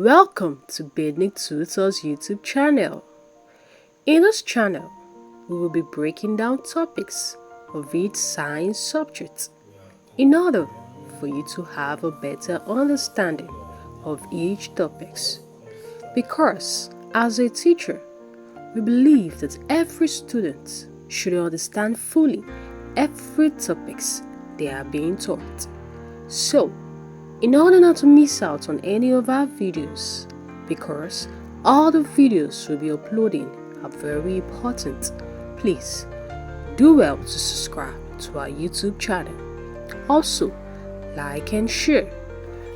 Welcome to PT2's YouTube channel. In this channel, we will be breaking down topics of each science subject in order for you to have a better understanding of each topics. Because as a teacher, we believe that every student should understand fully every topics they are being taught. So, in order not to miss out on any of our videos, because all the videos we'll be uploading are very important, please do well to subscribe to our YouTube channel. Also, like and share.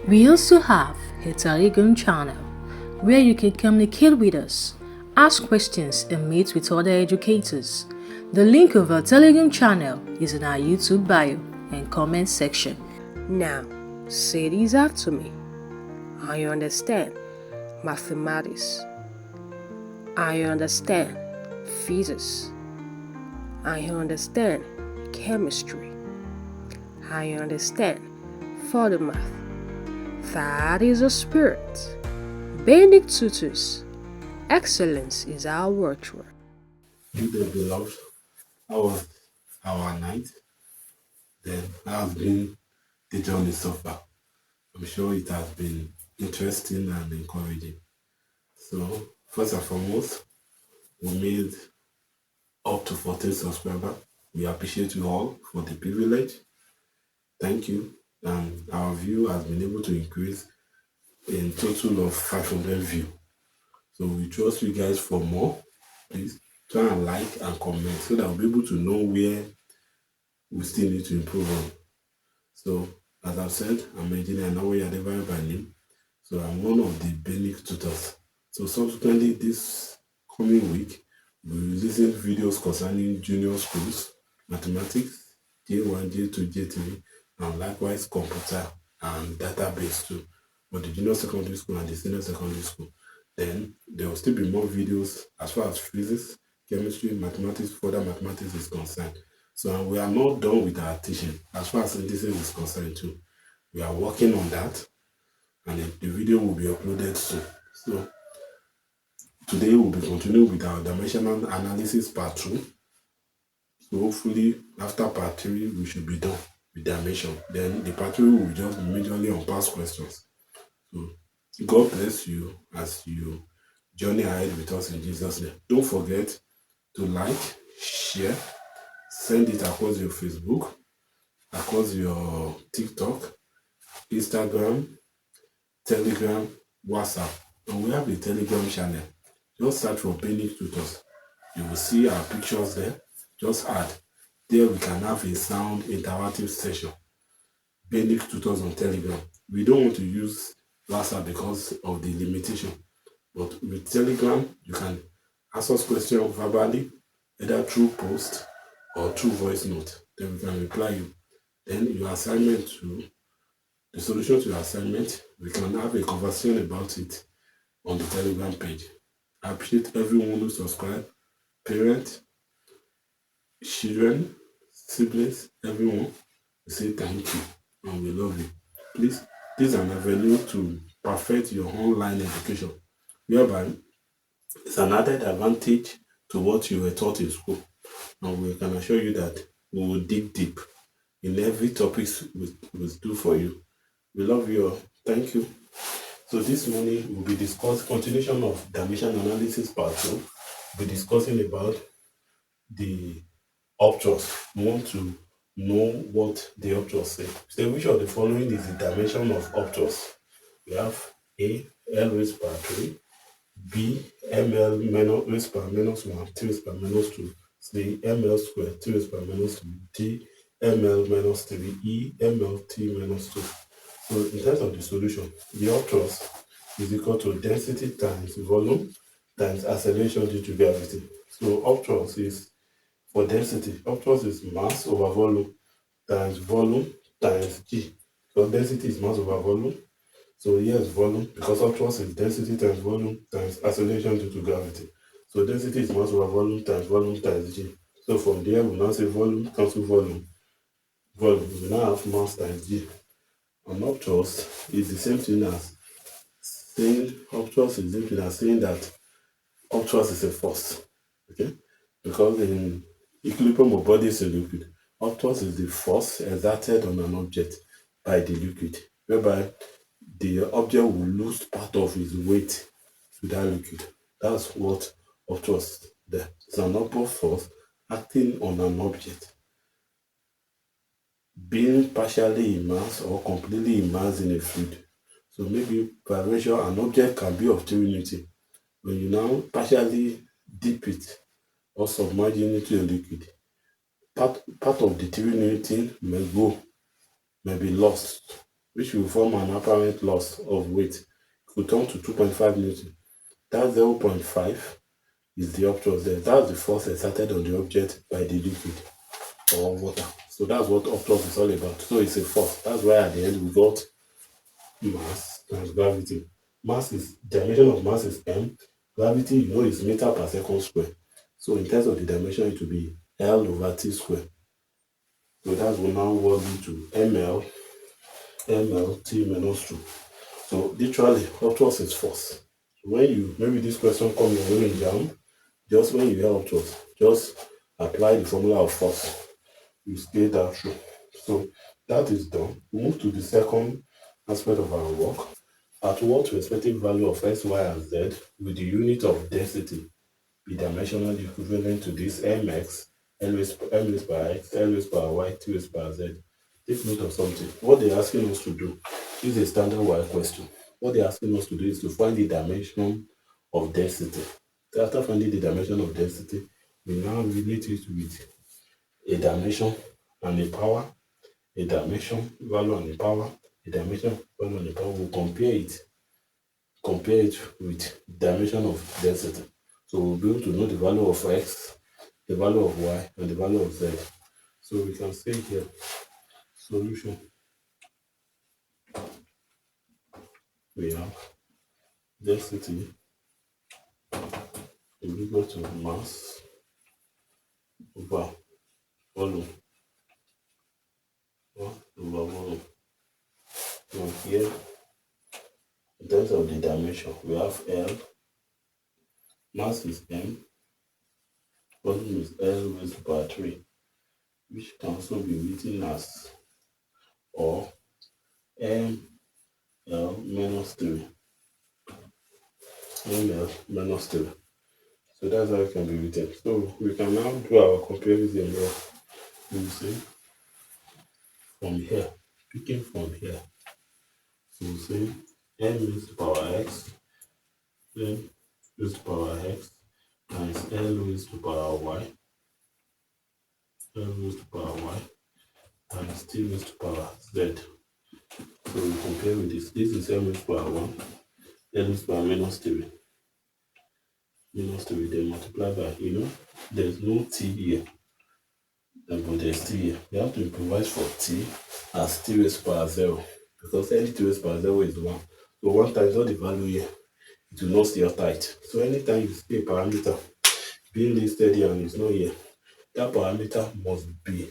We also have a Telegram channel where you can communicate with us, ask questions, and meet with other educators. The link of our Telegram channel is in our YouTube bio and comment section. Now, say these after me. I understand mathematics. I understand physics. I understand chemistry. I understand further math. That is a spirit. Bending tutors. Excellence is our watchword. Good day, beloved. How was our night? Then, how has been the journey so far? I'm sure it has been interesting and encouraging. So, first and foremost, we made up to 14 subscribers. We appreciate you all for the privilege. Thank you. And our view has been able to increase in total of 500 views. So we trust you guys for more. Please try and like and comment so that we'll be able to know where we still need to improve on. So, as I've said, I'm Engineer Nawoya Adebayo by name. So, I'm one of the basic tutors. So, subsequently, this coming week, we'll be releasing videos concerning junior schools, mathematics, J1, J2, J3, and likewise computer and database too, for the junior secondary school and the senior secondary school. Then, there will still be more videos as far as physics, chemistry, mathematics, further mathematics is concerned. So we are not done with our teaching as far as synthesis is concerned too. We are working on that, and the video will be uploaded soon. So today we'll be continuing with our dimensional analysis part 2. So hopefully after part 3 we should be done with dimension. Then the part 3 will just be majorly on past questions. So God bless you as you journey ahead with us in Jesus' name. Don't forget to like, share, send it across your Facebook, across your TikTok, Instagram, Telegram, WhatsApp. And we have a Telegram channel. Just search for Panic Tutors. You will see our pictures there. Just add. There we can have a sound interactive session. Panic Tutors on Telegram. We don't want to use WhatsApp because of the limitation. But with Telegram, you can ask us questions verbally, either through post or through voice note. Then we can reply you. Then your assignment to the solution to your assignment, we can have a conversation about it on the Telegram page. I appreciate everyone who subscribe, parents, children, siblings, everyone. We say thank you and we love you. Please, this is an avenue to perfect your online education, whereby it's an added advantage to what you were taught in school. And we can assure you that we will dig deep in every topic we do for you. We love you all. Thank you. So this morning we'll be discussing continuation of dimension analysis part 2. We'll be discussing about the obtuse. We want to know what the obtuse say. So which of the following is the dimension of obtuse? We have A, L raised power 3, B, ML minus raised power minus 1, 3 raised power minus 2, C, ML squared, 3 raised power minus 2, D, ML minus 3, E, ML T minus 2. So in terms of the solution, the obtuse is equal to density times volume times acceleration due to gravity. So obtuse is for density. Obtuse is mass over volume times g. So density is mass over volume. So here is volume because obtuse is density times volume times acceleration due to gravity. So density is mass over volume times g. So from there we now say volume cancel volume. Volume we now have mass times g. And obtuse is the same thing as saying obtuse is different than saying that obtuse is a force. Okay? Because in equilibrium of bodies in liquid, obtuse is the force exerted on an object by the liquid, whereby the object will lose part of its weight to that liquid. That's what obtuse there. It's an upward force acting on an object, being partially immersed or completely immersed in a fluid. So maybe by ratio, an object can be of two unity. When you now partially dip it or submerge it into a liquid, part of the three unity may go, may be lost, which will form an apparent loss of weight. It could turn to 2.5 newton. That 0.5 is the obtuse there. That's the force exerted on the object by the liquid or water. So that's what obtuse is all about. So it's a force. That's why at the end we got mass times gravity. Mass is dimension of mass is m. Gravity, you know, is meter per second square. So in terms of the dimension, it will be L over T square. So that will now work into ml T minus 2. So literally, obtuse is force. When you, maybe this question comes your way in jam, just when you hear obtuse, just apply the formula of force. You stay that through. So that is done. We move to the second aspect of our work. At what respective value of x, y, and z will the unit of density be dimensionally equivalent to this mx, m raised by x, l raised by y, t raised by z? Take note of something. What they're asking us to do is a standard y question. What they're asking us to do is to find the dimension of density. So after finding the dimension of density, we now relate it with a dimension and a power, a dimension, value and a power, a dimension, value and a power. We'll compare it with dimension of density. So we'll be able to know the value of x, the value of y, and the value of z. So we can say here, solution, we have density is equal to mass over volume, over volume. So here, in terms of the dimension, we have L, mass is m, volume is L raised to power 3, which can also be written as or m L minus 3, ml minus 3. So that's how it can be written. So we can now do our comparison here. We will say from here, picking from here. So we'll say m raised to power x, m raised to power x times l raised to power y, l raised to power y times t raised to power z. So we compare with this. This is m raised to power 1, l raised to power minus 3, then multiply by, there's no t here, but there's t here. We have to improvise for t as t raised to power 0, because any t raised to power 0 is 1. So 1 times all the value here, it will not stay tight. So anytime you see a parameter being listed here and it's not here, that parameter must be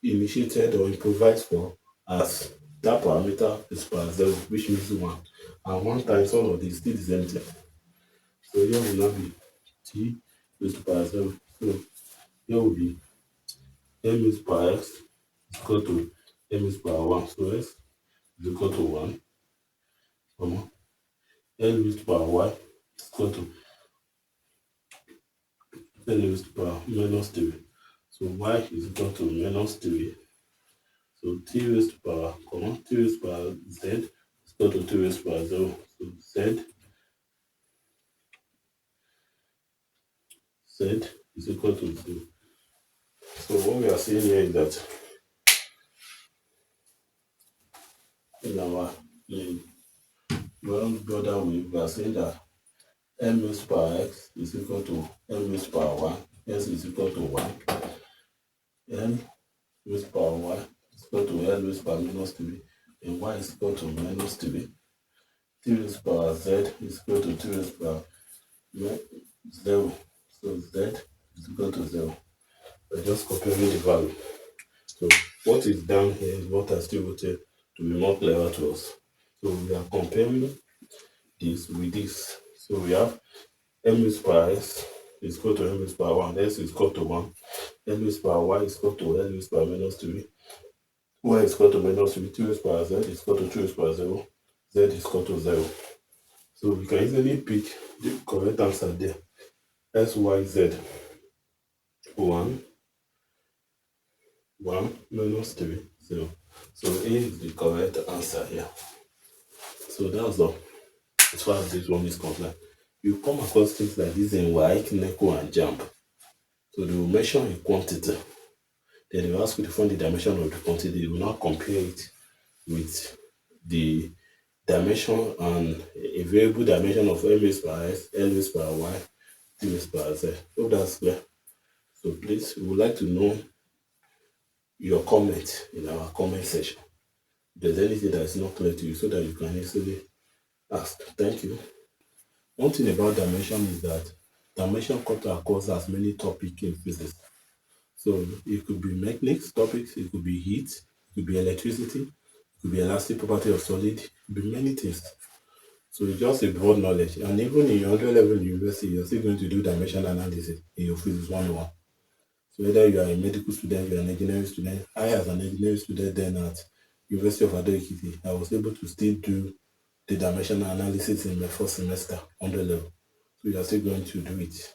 initiated or improvised for as that parameter is power 0, which means 1. And 1 times all of this still is empty. So here will now be t raised to power 0. So here will be m raised to power x is equal to m raised to power 1. So x is equal to 1, comma, l raised to power y is equal to l raised to power minus 3. So y is equal to minus 3. So t raised to power, comma, t raised to power z is equal to t raised to power 0. So z is equal to 0. So what we are saying here is that in our broader way, we are saying that m raised to power x is equal to m raised to power 1, x is equal to 1, m raised to power y is equal to l raised to power minus 3, and y is equal to minus 3. T raised to power z is equal to t raised to power 0. So z is equal to 0. We're just comparing the value. So what is down here is what I still wanted to be more clear to us. So we are comparing this with this. So we have m raised power s is equal to m raised power 1, s is equal to 1, m raised power y is equal to l raised power minus 3, y is equal to minus 3, 2 raised power z is equal to 2 raised power 0, z is equal to 0. So we can easily pick the correct answer there. S, Y, Z. 1, 1 minus 3, 0. So A is the correct answer here. So that's all as far as this one is concerned. You come across things like this in WAEC, NECO, and JAMB. So they will measure a quantity. Then they will ask you to find the dimension of the quantity. You will now compare it with the dimension and a variable dimension of m raised power s, l raised power y, t raised power z. Hope that's clear. So please, we would like to know your comment in our comment section. If there's anything that is not clear to you, so that you can easily ask. Thank you. One thing about dimension is that dimension cut across as many topics in physics. So it could be mechanics topics, it could be heat, it could be electricity, it could be elastic property of solid, it could be many things. So it's just a broad knowledge. And even in your underlevel university, you're still going to do dimension analysis in your physics 101. So whether you are a medical student, you are an engineering student, I as an engineering student then at University of Ado-Ekiti, I was able to still do the dimensional analysis in my first semester underlevel. So you are still going to do it.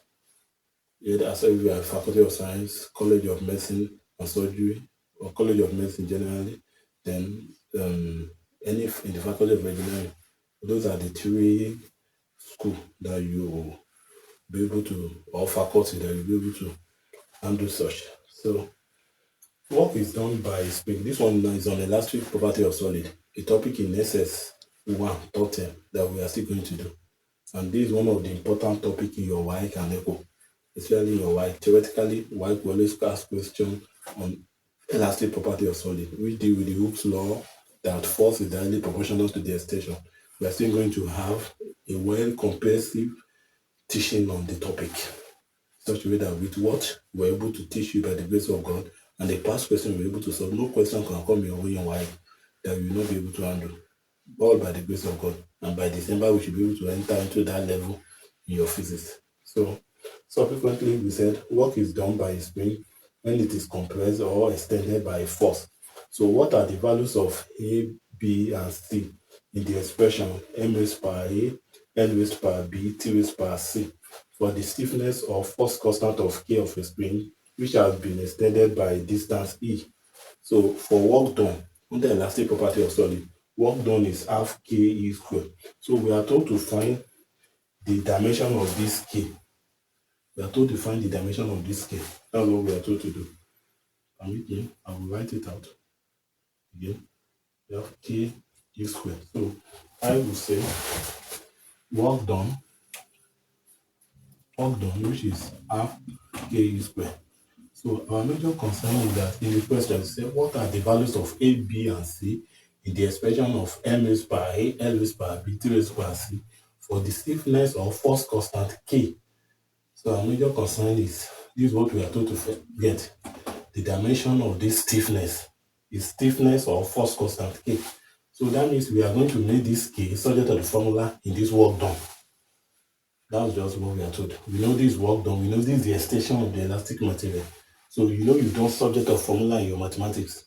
Either as if you are Faculty of Science, College of Medicine and Surgery, or College of Medicine generally, then any in the Faculty of Engineering. Those are the three schools that you will be able to, or faculty that you'll be able to handle such. So work is done by spring. This one is on elastic property of solid, a topic in SS1 third term that we are still going to do. And this is one of the important topics in your WAEC and ECO, especially in your WAEC. Theoretically, WAEC will always ask questions on elastic property of solid, which deal with the Hooke's law that force is directly proportional to the extension. We are still going to have a well comprehensive teaching on the topic, such a way that with what we're able to teach you by the grace of God and the past question we're able to solve, no question can come your way in why that we will not be able to handle. All by the grace of God. And by December, we should be able to enter into that level in your physics. So, subsequently, we said work is done by a spring when it is compressed or extended by a force. So, what are the values of A, B, and C in the expression m raised power A, l raised power B, t raised power C for the stiffness or force constant of K of a spring, which has been extended by distance E? So, for work done under elastic property of solid, work done is half Ke squared. So we are told to find the dimension of this K. We are told to find the dimension of this K. That's what we are told to do. And again, I will write it out. Again, we have Ke squared. So I will say work done, which is half Ke squared. So our major concern is that in the question, say what are the values of A, B, and C in the expression of m raised power A, l raised power B, t raised power C for the stiffness or force constant K. So our major concern is this is what we are told to get. The dimension of this stiffness is stiffness or force constant K. So that means we are going to make this K subject to the formula in this work done. That's just what we are told. We know this work done. We know this is the extension of the elastic material. So you know you've done subject of formula in your mathematics.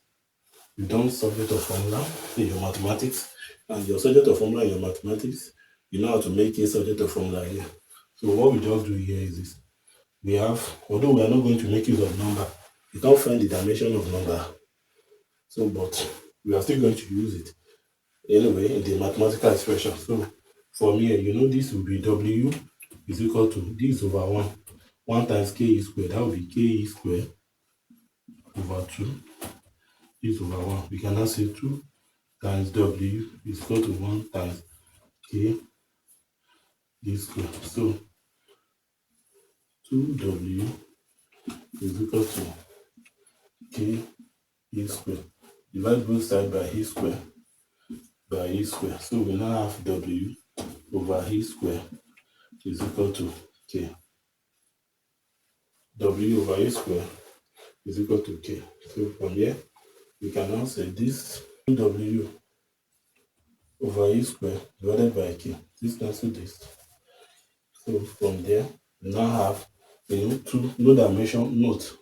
You've done subject of formula in your mathematics, and your subject of formula in your mathematics, you know how to make a subject of formula here. So what we just do here is this. We have, although we are not going to make use of number, you can't find the dimension of number. So, but we are still going to use it anyway in the mathematical expression. So from here, you know this will be W is equal to this over 1. 1 times Ke squared. That will be Ke squared over 2. This over 1. We can now say 2 times W is equal to 1 times K squared. So 2W is equal to K squared. Divide both sides by E squared by E squared. So we now have W over E squared is equal to K. W over E squared is equal to K. So from here, we can now say this W over E square divided by K. This cancel this. So from there, we now have to no dimension, note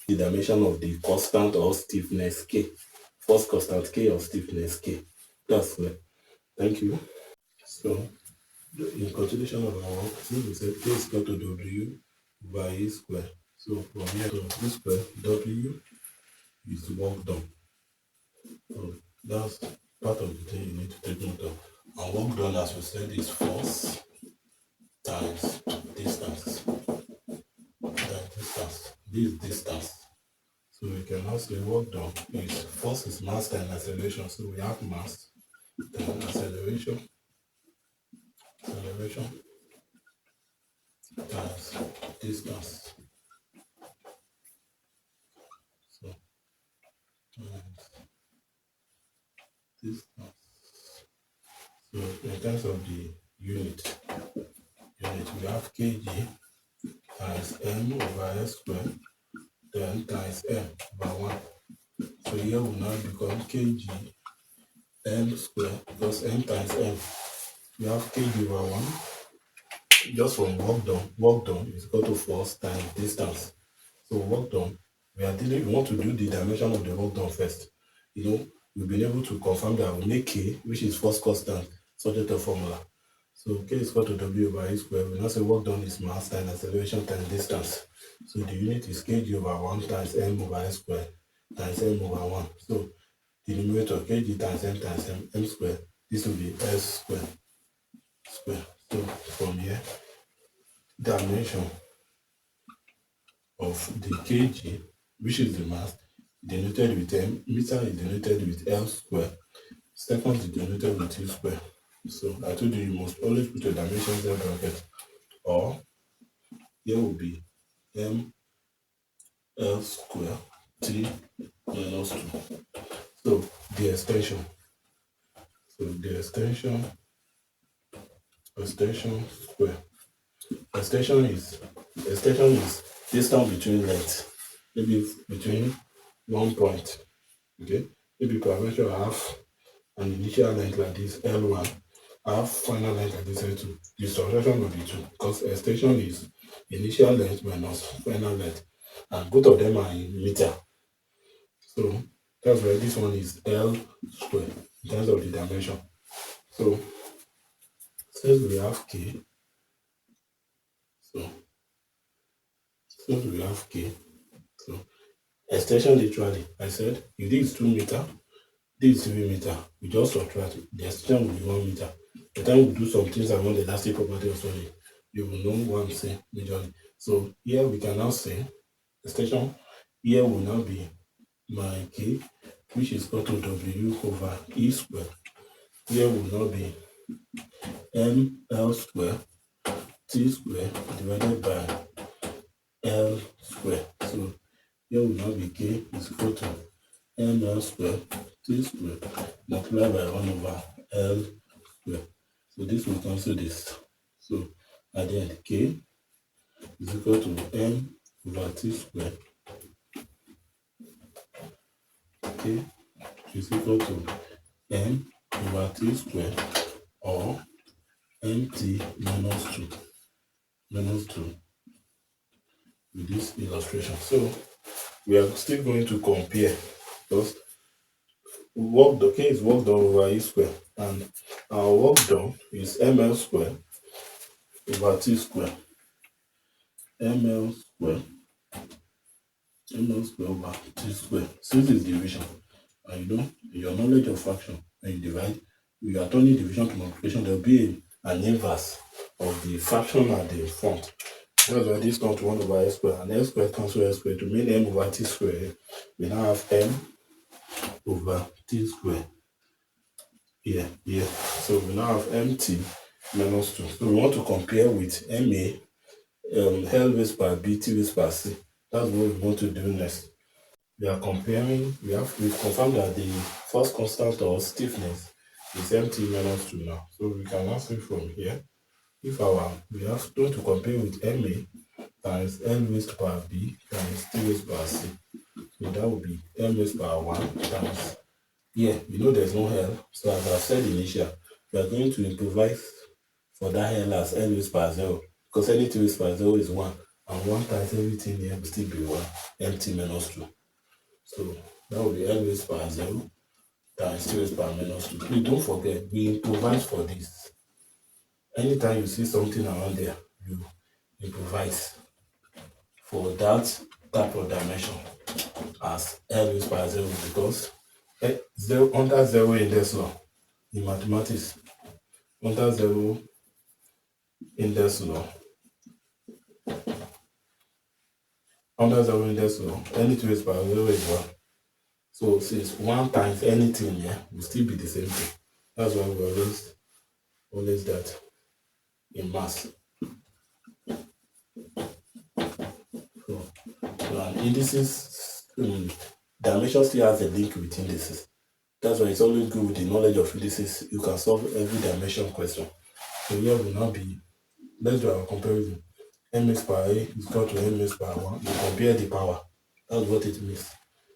the dimension of the constant or stiffness K. First constant K or stiffness K. That's clear. Thank you. So in continuation of our work, since we said K is equal to W by E square. So from here to E square, W is work done. So that's part of the thing you need to take note of. And work done, as we said, is force times distance. Times distance. This distance. So we can now say work done is force is mass times acceleration. So we have mass times acceleration times distance. So distance. So in terms of the unit, we have kg times m over s square, then times m over 1. So here will now become kg m square plus m times m. We have kg over 1. Just from work done is equal to force times distance. So work done, we want to do the dimension of the work done first. We've been able to confirm that we make K, which is force constant, subject to formula. So K is equal to W over E square. We now say work done is mass times acceleration times distance. So the unit is kg over 1 times m over s square times m over 1. So the numerator kg times m square. This will be s square. So from here, dimension of the kg, which is the mass, denoted with m, meter is denoted with L square, second is denoted with U square. So I told you must always put your dimensions in bracket, or here will be m L square T minus 2. So the extension. So the extension square. Extension is distance between lengths. Maybe between 1 point. Okay? Maybe parameter have an initial length like this, L1, have final length like this, L2. The subtraction will be 2 because extension is initial length minus final length. And both of them are in meter. So that's why this one is L square in terms of the dimension. So since we have K, so extension literally, I said, if this is 2 meter, this is 3 meter, we just subtract it. The extension will be 1 meter. By the time we do some things around the elastic property of solid, you will know what I'm saying majorly. So here we can now say extension here will now be my K, which is equal to W over E square. Here will now be ML square T square divided by L square. So here will now be K is equal to ML square T square multiplied by 1 over L square. So this will cancel this. So at the end, K is equal to M over T square. K is equal to M over T square or MT minus 2 with this illustration. So we are still going to compare because the K is work done over E square and our work done is ML square over T square. ML square over T square. Since it's division, and your knowledge of fraction, when you divide, you are turning division to multiplication, there will be an inverse of the fraction at the front. That's why this turns to 1 over s square, and s square cancel s square to mean m over t square. We now have m over t square here. So we now have mt minus 2. So we want to compare with ma, L raised by b, t raised by c. That's what we want to do next. We are comparing, we've confirmed that the first constant or stiffness is mt minus 2 now. So we can now see from here, if we are going to compare with ma, times n raised power b times 2 raised power c. So that would be n raised power 1 times, here, there's no L. So as I said initially, we are going to improvise for that L as n raised power 0. Because anything raised power 0 is 1. And 1 times everything here will still be 1. Empty minus 2. So that will be n raised power 0 times 2 raised power minus 2. Please don't forget, we improvise for this. Anytime you see something around there, you improvise for that type of dimension as L raised by 0, because under 0 index law in mathematics, under 0 index law, anything raised by 0 is 1. So since 1 times anything here will still be the same thing. That's why we always that in mass. So an indices, dimension still has a link with indices. That's why it's always good with the knowledge of indices. You can solve every dimension question. So here will now be, let's do our comparison. M raised power A is equal to M raised power 1. You compare the power. That's what it means.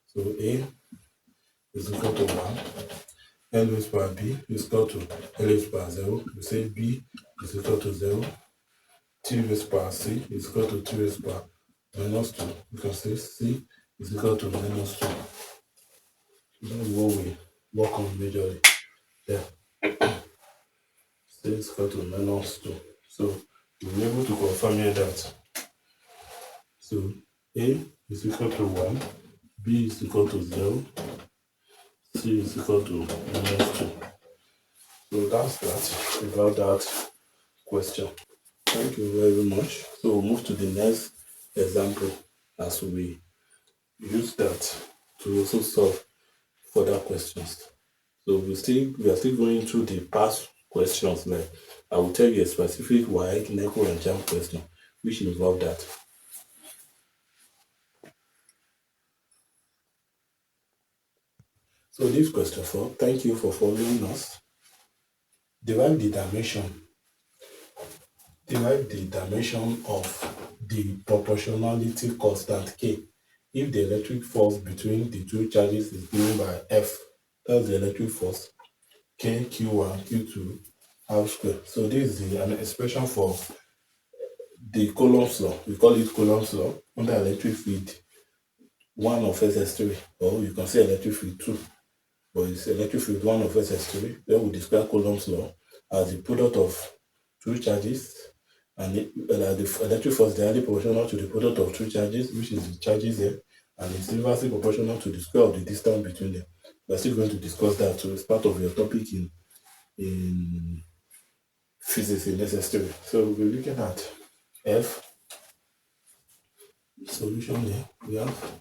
So A is equal to 1. N raised power B is equal to L raised power 0. We say B is equal to 0. T raised power C is equal to T raised power minus 2. You can say C is equal to minus 2. That's what we work on majorly. Yeah. C is equal to minus 2. So we'll be able to confirm here that. So A is equal to 1, B is equal to 0, C is equal to minus 2. So that's that about that question. Thank you very much. So we'll move to the next example as we use that to also solve further questions. So we are still going through the past questions. Like I will tell you a specific wide, NECO, and JAM question which involve that. So this question 4, thank you for following us. Derive the dimension of the proportionality constant K if the electric force between the two charges is given by F. That's the electric force K, Q1, Q2, R square. So this is an expression for the Coulomb's law. We call it Coulomb's law under electric field 1 of SS3, or you can say electric field 2. But it's electric field 1 of SS3. Then we describe Coulomb's law as the product of two charges, and the electric force is directly proportional to the product of two charges, which is the charges here, and it's inversely proportional to the square of the distance between them. We're still going to discuss that, so it's part of your topic in physics in SS3. So we're looking at F. Solution here, we have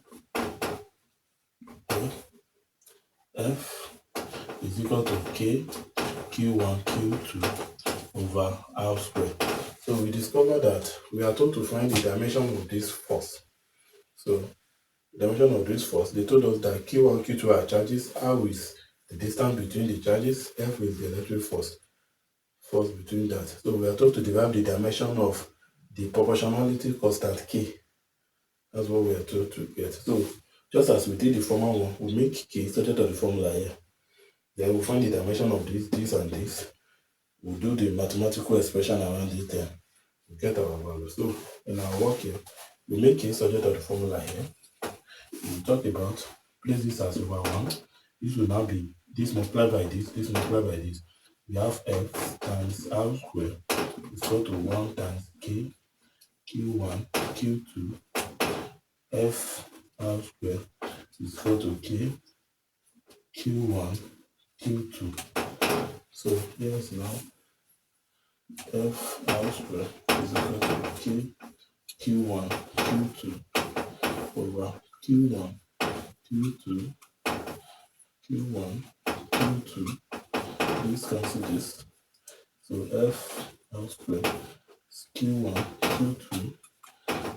F is equal to K, Q1, Q2 over R squared. So we discovered that we are told to find the dimension of this force. So the dimension of this force, they told us that Q1, Q2 are charges, R is the distance between the charges, F is the electric force between that. So we are told to derive the dimension of the proportionality constant K. That's what we are told to get. So just as we did the former one, we make K subject of the formula here. Then we'll find the dimension of this, and this. We'll do the mathematical expression around it, then we get our value. So in our work here, we make K subject of the formula here. We'll talk about, place this as over 1. This will now be this multiplied by this multiplied by this. We have F times R squared is equal to 1 times K, Q1, Q2, F R squared is equal to K, Q1, Q2. So here's now F R squared is equal to K, Q1, Q2 over Q1, Q2, Q1, Q2. Please cancel this. So F R squared is Q1, Q2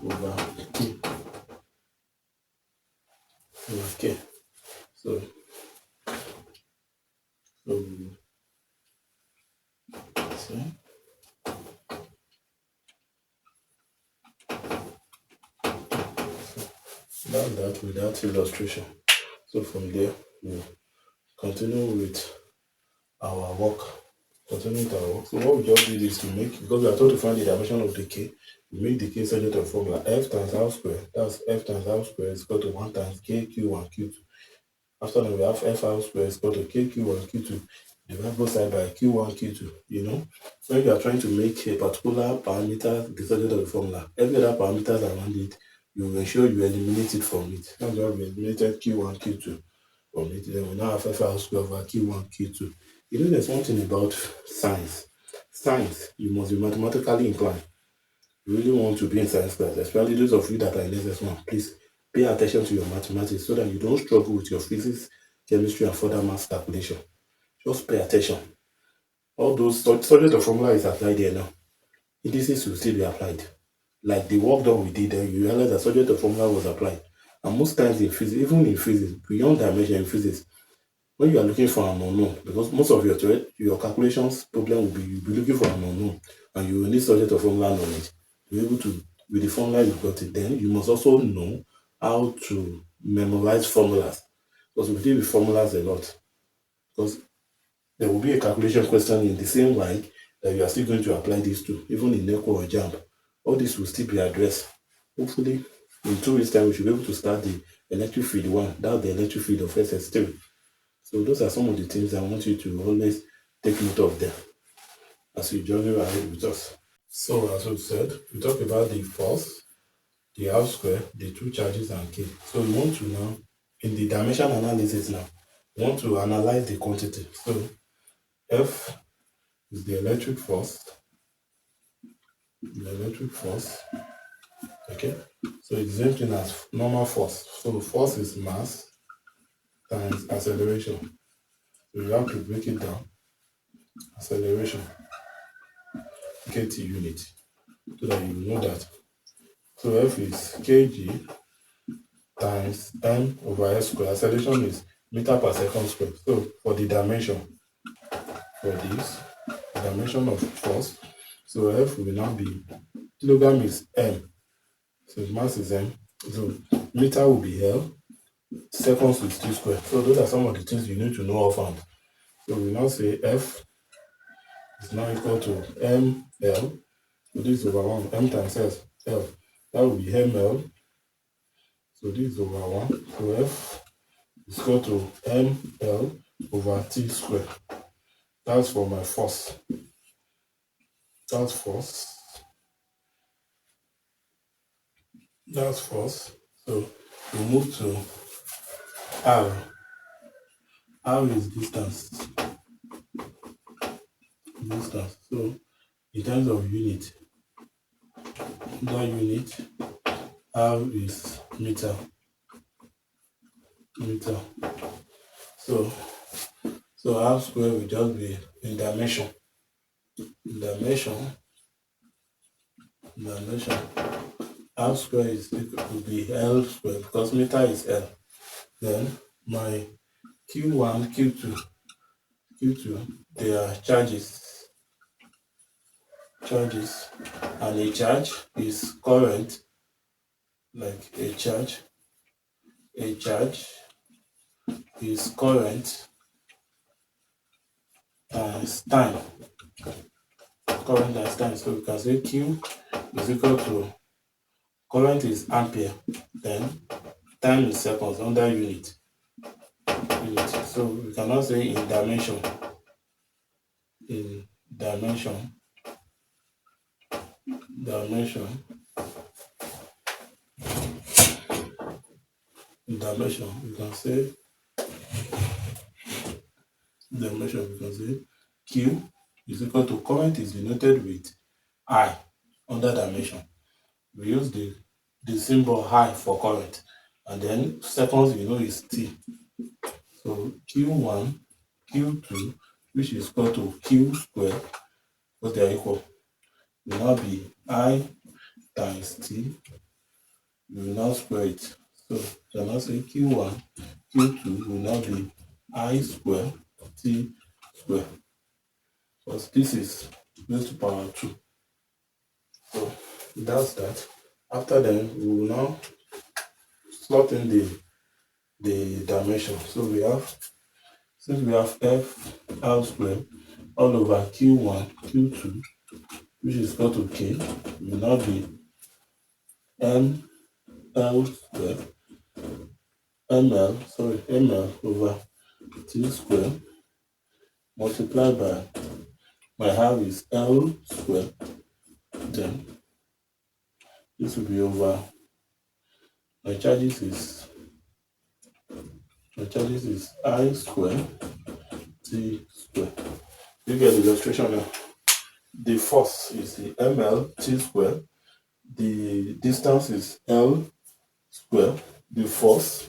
over K. Okay. So see. That's that with that illustration. So from there, we'll continue with our work. Continue with our work. So what we just did is to make, because we are told to find the dimension of the k, we make the k subject of formula f times r square. That's f times r square is equal to 1 times k q1 q2. After that, we have f r square is equal to k q1 q2. Divide both sides by q1 q2. You know, when you are trying to make a particular parameter the subject of the formula, every other parameters around it, you will ensure you eliminate it from it. That's why we eliminated q1 q2 from it. Then we now have f r square over q1 q2. You know, there's one thing about science. Science, you must be mathematically inclined. You really want to be in science class, especially those of you that are in SS1. Please pay attention to your mathematics so that you don't struggle with your physics, chemistry, and further math calculation. Just pay attention. All those subject of formula is applied there now. Indices will still be applied. Like the work done we did, then you realize that subject of formula was applied. And most times in physics, even in physics, beyond dimension in physics, when you are looking for an unknown, because most of your calculations problem will be you'll be looking for an unknown, and you will need subject of formula knowledge to be able to, with the formula you got it. Then you must also know how to memorize formulas, because we deal with formulas a lot. Because there will be a calculation question in the same line that you are still going to apply this to, even in NECO or JAMB. All this will still be addressed. Hopefully, in 2 weeks' time, we should be able to start the electric field one. That's the electric field of SS3. So those are some of the things I want you to always take note of them as you journey ahead with us. So as we said, we talk about the force, the R square, the two charges and K. So we want to now, in the dimension analysis now, we want to analyze the quantity. So F is the electric force, okay? So it's the same thing as normal force. So force is mass times acceleration. So you have to break it down. Acceleration, KT unit, so that you know that. So F is kg times m over s square. Acceleration is meter per second square. So for the dimension, for this, the dimension of force, so F will now be, kilogram is m, so mass is m, so meter will be L, seconds is t square. So those are some of the things you need to know offhand. So we now say F is now equal to ml, so this is over 1, m times s, L, that will be ml, so this is over 1, so F is equal to ml over t square. That's for my force. That's force. That's force. So we move to R. R is distance. Distance. So in terms of unit, that unit, R is meter. Meter. So R square will just be in dimension. Dimension. R square is equal to be L square because meter is L. Then my Q1, Q2, they are charges, and a charge is current, like a charge is current times time, so we can say Q is equal to, current is ampere, then time is seconds under unit. So we cannot say in dimension, dimension, we can say Q is equal to, current is denoted with I under dimension. We use the symbol I for current, and then seconds is T. So Q1, Q2, which is equal to Q square, because they are equal, will now be I times T. We will now square it. So you can now say Q1, Q2 will now be I square T square, because this is raised to power 2. So that's that. After then, we will now slot in the dimension. So we have, since we have F L squared all over Q1, Q2, which is equal to K, will now be M L squared, ML over T squared multiplied by my half is L squared, then this will be over my charges is I squared T squared. You get the illustration now. The force is the ml T squared, the distance is L squared, the force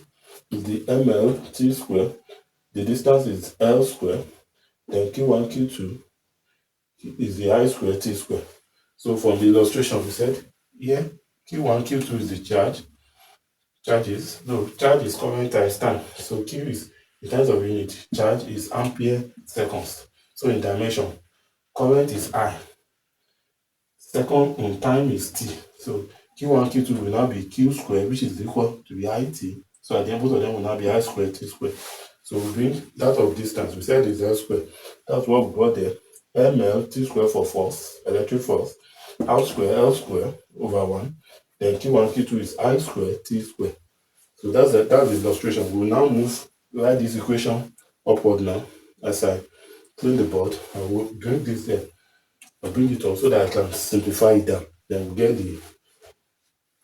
is the ml T squared, the distance is L squared, then Q1, Q2 is the I squared T squared. So from the illustration we said here, Q1, Q2 is the charges. No, charge is current times time. So Q is in terms of unit, charge is ampere seconds. So in dimension, current is I, second in time is T. So Q1, Q2 will now be Q squared, which is equal to the IT. So at the end, both of them will now be I squared T squared. So we bring that of distance, we said is L squared. That's what we got there. ML T squared for force, electric force, L squared over 1. Then Q1, Q2 is I squared T squared. So that's the illustration. We will now write this equation upward now. As I clean the board, I will bring this there. I'll bring it up so that I can simplify it down. Then we'll get the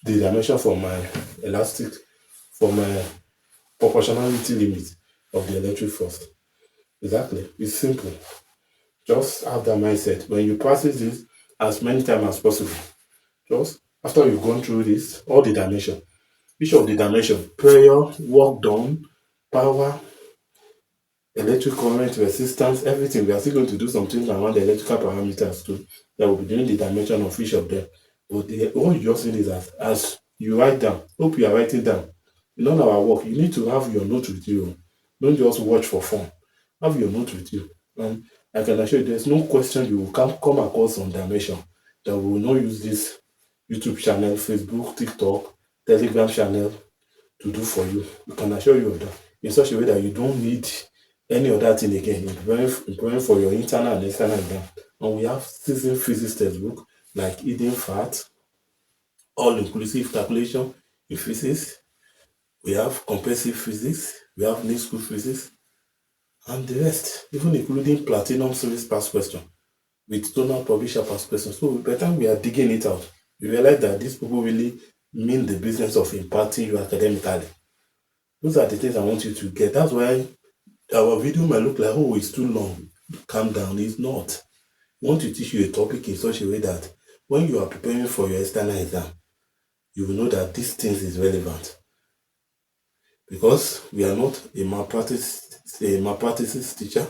dimension for my elastic, for my proportionality limit of the electric force. Exactly. It's simple. Just have that mindset. When you practice this as many times as possible, just after you've gone through this, all the dimension, each of the dimension, prayer, work done, power, electric current, resistance, everything. We are still going to do something around the electrical parameters too. That will be doing the dimension of each of them. But what you just need is that as you write down, hope you are writing down. In all our work, you need to have your note with you. Don't just watch for fun. Have your note with you. And I can assure you there's no question you will come across on dimension that we will not use this YouTube channel, Facebook, TikTok, Telegram channel to do for you. I can assure you of that. In such a way that you don't need any other thing again in preparing for your internal and external exam. And we have seasoned physics textbook like hidden fat, all-inclusive calculation in physics. We have comprehensive physics, we have new school physics, and the rest, even including platinum series past question with tonal publisher past question. So by the time we are digging it out, you realize that these people really mean the business of impacting you academically. Those are the things I want you to get. That's why our video might look like, oh, it's too long. Calm down. It's not. We want to teach you a topic in such a way that when you are preparing for your external exam, you will know that these things is relevant. Because we are not a malpractices teacher.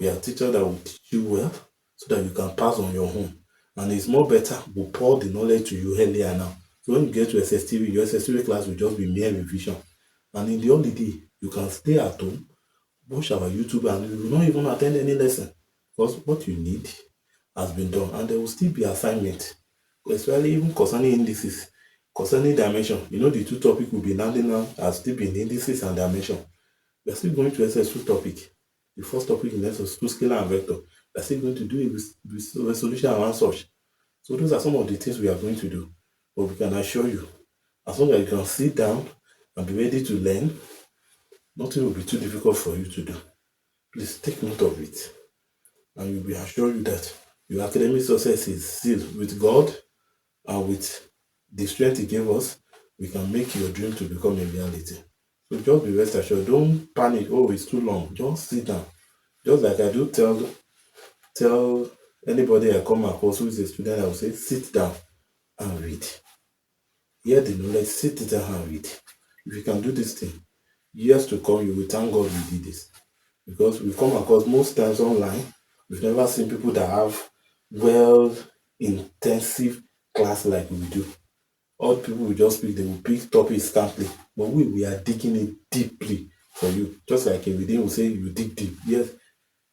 We are a teacher that will teach you well so that you can pass on your own. And it's more better, we'll pour the knowledge to you earlier now. So when you get to SSTV, your SSTV class will just be mere revision. And in the holiday, you can stay at home, watch our YouTube, and you will not even attend any lesson. Because what you need has been done. And there will still be assignment, especially even concerning indices, concerning dimension. You know, the two topics we'll be landing now has still been indices and dimension. We're still going to SS2 topic. The first topic in SS2, scalar and vector. We're still going to do a resolution around such. So those are some of the things we are going to do. But we can assure you, as long as you can sit down and be ready to learn, nothing will be too difficult for you to do. Please take note of it. And you'll be assured that your academic success is sealed with God and with the strength He gave us. We can make your dream to become a reality. So just be rest assured. Don't panic. Oh, it's too long. Just sit down. Just like I do tell anybody I come across who is a student, I will say, sit down and read. Hear the knowledge, sit down and read. If you can do this thing, years to come, you will thank God we did this. Because we come across most times online, we've never seen people that have intensive class like we do. All people will just pick, they will pick topics scantily. But we are digging it deeply for you. Just like a reading will say you dig deep. Yes,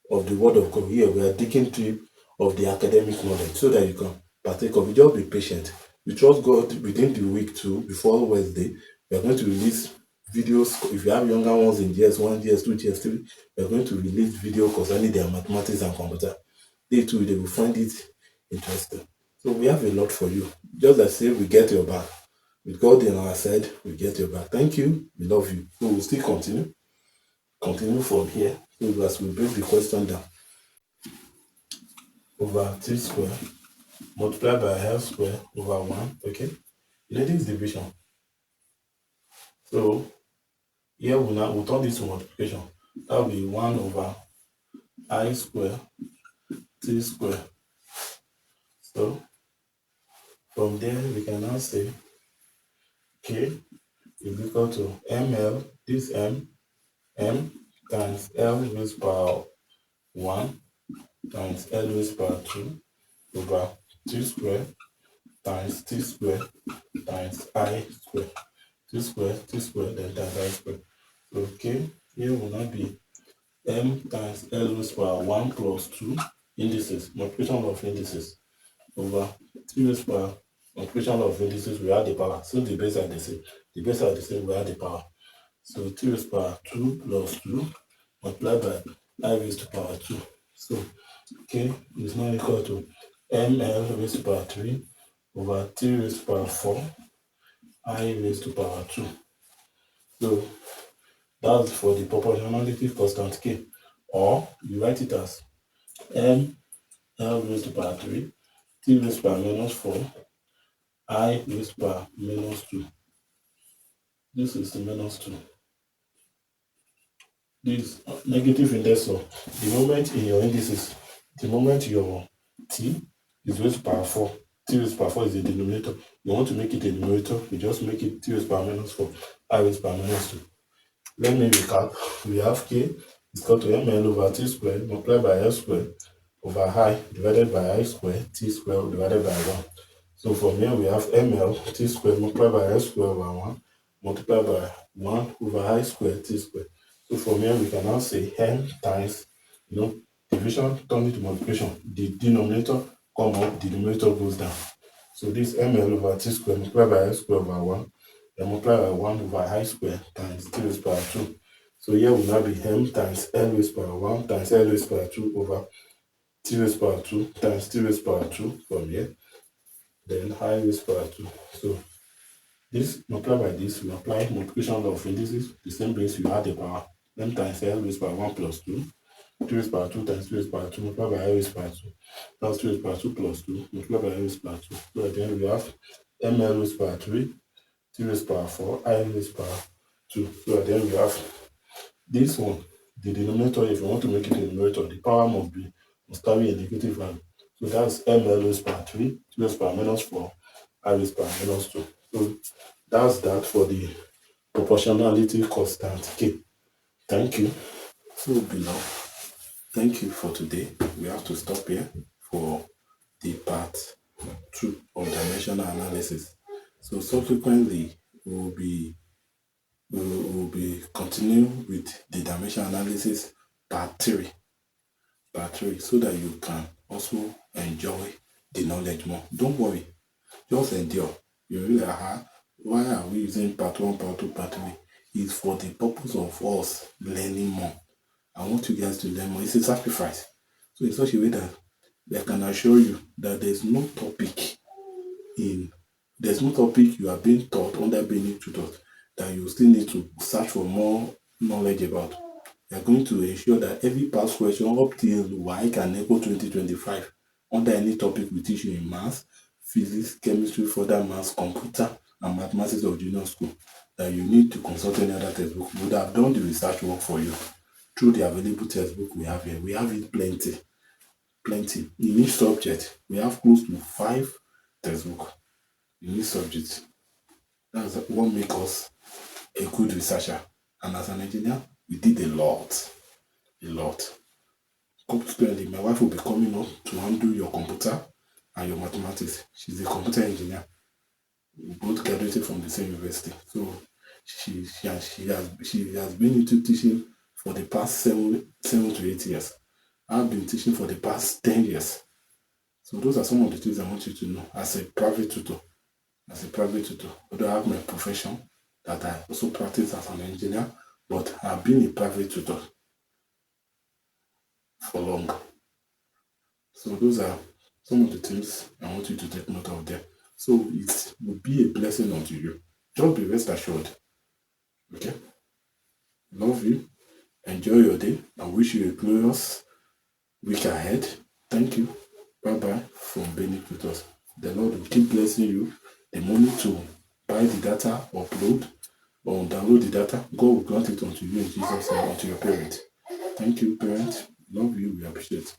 of the word of God. Here we are digging deep of the academic knowledge so that you can partake of it. Just be patient. We trust God within the week too, before Wednesday. We are going to release videos. If you have younger ones in GS1, GS2, GS3, we're going to release video concerning their mathematics and computer. They too, they will find it interesting. So we have a lot for you. Just as say we get your back. With God in our side, we get your back. Thank you. We love you. So we'll still continue. Continue from here. So as we break the question down. Over t square multiplied by l square over 1. Okay. This division. So here we'll turn this to multiplication. That will be 1 over I square t square. So from there we can now say k is equal to ml, this m times l raised power 1 times l raised power 2 over t square times t square times I square. T square, then times I square. So k here will not be m times l raised power 1 plus 2 indices, multiplication of indices, over t raised power multiplication of indices, we add the power. So the base are the same. The base are the same, we add the power. So t raised power 2 plus 2 multiplied by I raised to power 2. So k is now equal to ml raised to power 3 over t raised to power 4 I raised to power 2. So that's for the proportionality constant k. Or you write it as m l raised to power 3 t raised to power minus 4 I raised to power minus 2. This is the minus 2. This negative index of the moment in your indices, the moment your t is raised to power 4, t raised to power 4 is the denominator. You want to make it a numerator, you just make it t raised to power minus 4, I raised to power minus 2. Let me recap. We have k is equal to ml over t squared multiplied by l squared over I divided by I squared t squared divided by 1. So from here we have ml t squared multiplied by l squared over 1 multiplied by 1 over I squared t squared. So from here we can now say n times, division turn into multiplication. The denominator come up, the numerator goes down. So this ml over t squared multiplied by l squared over 1, then multiplied by 1 over I squared times t raised to power 2. So here will now be m times l raised to power 1 times l raised to power 2 over t raised to power 2 times t raised to power 2 from here. Then I raised to power 2. So this multiplied by this, we apply multiplication of indices. The same base, you add the power. M times L raised by 1 plus 2. 2 raised by 2 times 2 raised by 2 multiplied by I raised by 2. That's 2 raised by 2 plus 2 multiplied by I raised by 2. So at the end we have ML raised by 3, 2 raised by 4, I raised by 2. So at the end we have this one. The denominator, if you want to make it a numerator, the power must carry a negative value. So that's ML raised by 3, 2 raised by minus 4, I raised by minus 2. So that's that for the proportionality constant k. Thank you. So below, thank you for today. We have to stop here for the part 2 of dimensional analysis. So subsequently, we'll be continuing with the dimensional analysis part 3, so that you can also enjoy the knowledge more. Don't worry, just endure. You really why are we using part 1, part 2, part 3? It's for the purpose of us learning more. I want you guys to learn more. It's a sacrifice. So in such a way that I can assure you that there's no topic you are being taught under being taught that you still need to search for more knowledge about. We are going to ensure that every past question up till WAEC and NECO 2025 under any topic we teach you in maths, physics, chemistry, further maths, computer, and mathematics of junior school, that you need to consult any other textbook. We would have done the research work for you through the available textbook we have here. We have it plenty. In each subject, we have close to 5 textbooks in each subject. That's what makes us a good researcher. And as an engineer, we did a lot. Consequently, my wife will be coming up to handle your computer and your mathematics. She's a computer engineer. We both graduated from the same university. So she has been into teaching for the past 7 to 8 years. I've been teaching for the past 10 years. So those are some of the things I want you to know as a private tutor. Although I have my profession that I also practice as an engineer, but I've been a private tutor for long. So those are some of the things I want you to take note of there. So it will be a blessing unto you. Just be rest assured. Okay? Love you. Enjoy your day. I wish you a glorious week ahead. Thank you. Bye bye from Benny Tutors. The Lord will keep blessing you. The money to buy the data, upload, or download the data, God will grant it unto you in Jesus' name, unto your parents. Thank you, parents. Love you. We appreciate it.